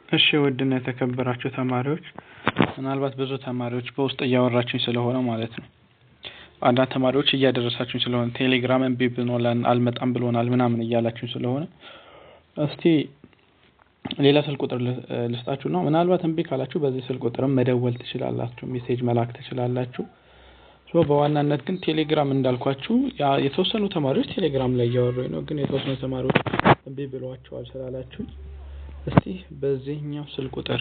እሺ ውድና የተከበራችሁ ተማሪዎች ምናልባት ብዙ ተማሪዎች በውስጥ እያወራችሁኝ ስለሆነ ማለት ነው አንዳንድ ተማሪዎች እያደረሳችሁኝ ስለሆነ ቴሌግራም እምቢ ብሎናል አልመጣም ብሎናል ምናምን እያላችሁኝ ስለሆነ እስቲ ሌላ ስልክ ቁጥር ልስጣችሁና ምናልባት እምቢ ካላችሁ በዚህ ስልክ ቁጥርም መደወል ትችላላችሁ ሜሴጅ መላክ ትችላላችሁ በዋናነት ግን ቴሌግራም እንዳልኳችሁ የተወሰኑ ተማሪዎች ቴሌግራም ላይ እያወሩኝ ነው ግን የተወሰኑ ተማሪዎች እምቢ ብሏቸዋል ስላላችሁ እስቲ በዚህኛው ስልክ ቁጥር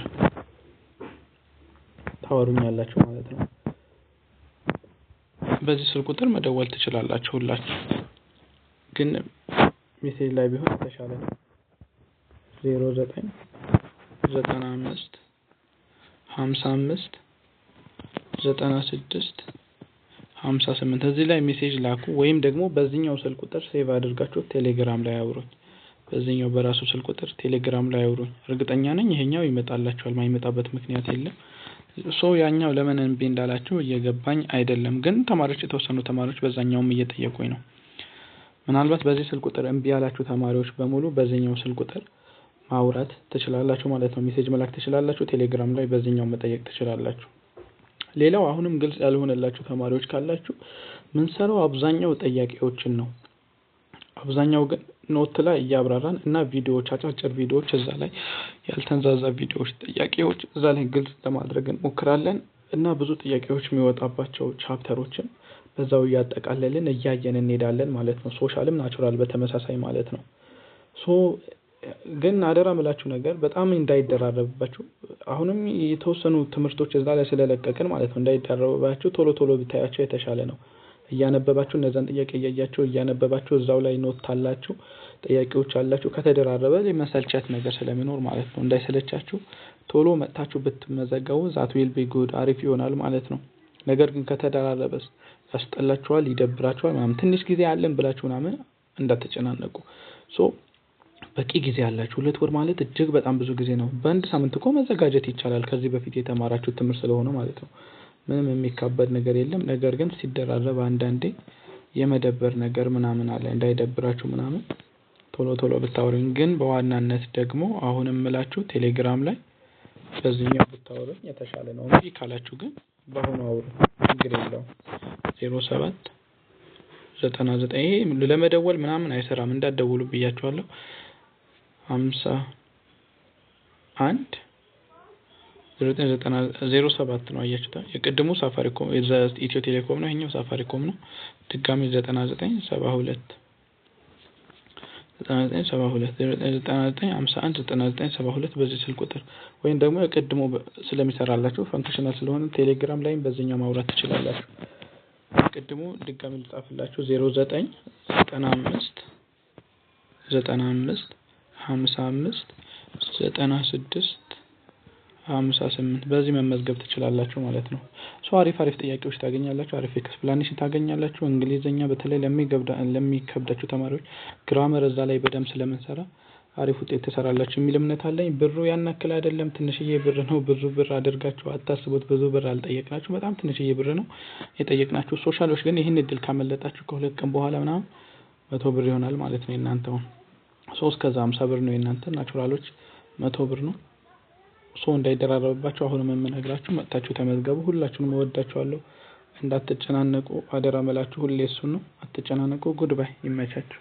ታወሩኛላችሁ ማለት ነው በዚህ ስልክ ቁጥር መደወል ትችላላችሁ ሁላችሁ ግን ሜሴጅ ላይ ቢሆን ተሻለ ነው 09 95 55 96 58 እዚህ ላይ ሜሴጅ ላኩ ወይም ደግሞ በዚህኛው ስልክ ቁጥር ሴቭ አድርጋችሁ ቴሌግራም ላይ አውሩኝ በዚህኛው በራሱ ስልክ ቁጥር ቴሌግራም ላይ አውሩኝ እርግጠኛ ነኝ ይሄኛው ይመጣላችኋል ማይመጣበት ምክንያት የለም ያኛው ለምን እምቢ እንዳላችሁ እየገባኝ አይደለም ግን ተማሪዎች የተወሰኑ ተማሪዎች በዛኛውም እየጠየቁኝ ነው ምናልባት በዚህ ስልክ ቁጥር እምቢ ያላችሁ ተማሪዎች በሙሉ በዚህኛው ስልክ ቁጥር ማውራት ትችላላችሁ ማለት ነው ሜሴጅ መላክ ትችላላችሁ ቴሌግራም ላይ በዚህኛው መጠየቅ ትችላላችሁ ሌላው አሁንም ግልጽ ያልሆነላችሁ ተማሪዎች ካላችሁ ምን ሰራው አብዛኛው ጥያቄዎችን ነው አብዛኛው ግን ኖት ላይ ያብራራን እና ቪዲዮዎች አጫጭር ቪዲዮዎች እዛ ላይ ያልተንዛዛ ቪዲዮዎች ጥያቄዎች እዛ ላይ ግልጽ ለማድረግ እንሞክራለን እና ብዙ ጥያቄዎች የሚወጣባቸው ቻፕተሮችን በዛው ያጠቃለልን እያየን እንሄዳለን ማለት ነው ሶሻልም ናቹራል በተመሳሳይ ማለት ነው ግን አደራ መላችሁ ነገር በጣም እንዳይደራረብባችሁ አሁንም የተወሰኑ ትምህርቶች እዛ ላይ ስለለቀቀን ማለት ነው እንዳይደራረብባችሁ ቶሎ ብታያቸው የተሻለ ነው እያነበባችሁ እነዛን ጥያቄ እያያችሁ እያነበባችሁ እዛው ላይ ኖት ታላችሁ ጥያቄዎች አላችሁ ከተደራረበ ለመሰልቸት ነገር ስለሚኖር ማለት ነው እንዳይሰለቻችሁ ቶሎ መጣችሁ ብትመዘገቡ that will be good አሪፍ ይሆናል ማለት ነው ነገር ግን ከተደራረበስ ያስጠላችኋል ይደብራችኋል ማለት ትንሽ ጊዜ አለን ብላችሁ ምናምን እንዳትጨናነቁ በቂ ጊዜ አላችሁ 2 ወር ማለት እጅግ በጣም ብዙ ጊዜ ነው በአንድ ሳምንት እኮ መዘጋጀት ይቻላል ከዚህ በፊት የተማራችሁት ትምህርት ስለሆነ ማለት ነው ምንም የሚካበድ ነገር የለም ነገር ግን ሲደራረብ አንዳንዴ የመደበር ነገር ምናምን አለ እንዳይደብራችሁ ምናምን ቶሎ ብታወሩኝ ግን በዋናነት ደግሞ አሁንም ምላችሁ ቴሌግራም ላይ በዚህኛው ብታወሩኝ የተሻለ ነው እንጂ ካላችሁ ግን በአሁኑ አውሩ ችግር የለውም 07 99 ለመደወል ምናምን አይሰራም እንዳትደውሉ ብያችኋለሁ 51 07 ነው አያችሁታ የቅድሙ ሳፋሪኮም ኢትዮ ቴሌኮም ነው ይሄኛው ሳፋሪኮም ነው ድጋሚ 9972 በዚህ ስልክ ቁጥር ወይም ደግሞ የቅድሙ ስለሚሰራላችሁ ፈንክሽናል ስለሆነ ቴሌግራም ላይም በዚህኛው ማውራት ትችላላችሁ ቅድሙ ድጋሚ ልጻፍላችሁ 09 95 95 55 96 58 በዚህ መመዝገብ ትችላላችሁ ማለት ነው አሪፍ ጥያቄዎች ታገኛላችሁ አሪፍ ኤክስፕላኔሽን ታገኛላችሁ እንግሊዘኛ በተለይ ለሚከብዳችሁ ተማሪዎች ግራመር እዛ ላይ በደንብ ስለምንሰራ አሪፍ ውጤት ተሰራላችሁ የሚል እምነት አለኝ ብሩ ያናክል አይደለም ትንሽዬ ብር ነው ብዙ ብር አድርጋችሁ አታስቡት ብዙ ብር አልጠየቅናችሁ በጣም ትንሽዬ ብር ነው የጠየቅናችሁ ሶሻሎች ግን ይሄን እድል ካመለጣችሁ ከሁለት ቀን በኋላ ምናምን 100 ብር ይሆናል ማለት ነው እናንተው 3 ከዛ 50 ብር ነው እናንተ ናቹራሎች 100 ብር ነው እንዳይደራረብባችሁ አሁንም የምነግራችሁ መጣችሁ ተመዝገቡ ሁላችሁንም እወዳችኋለሁ እንዳትጨናነቁ አደራ መላችሁ ሁሌ እሱ ነው አትጨናነቁ ጉድ ባይ ይመቻችሁ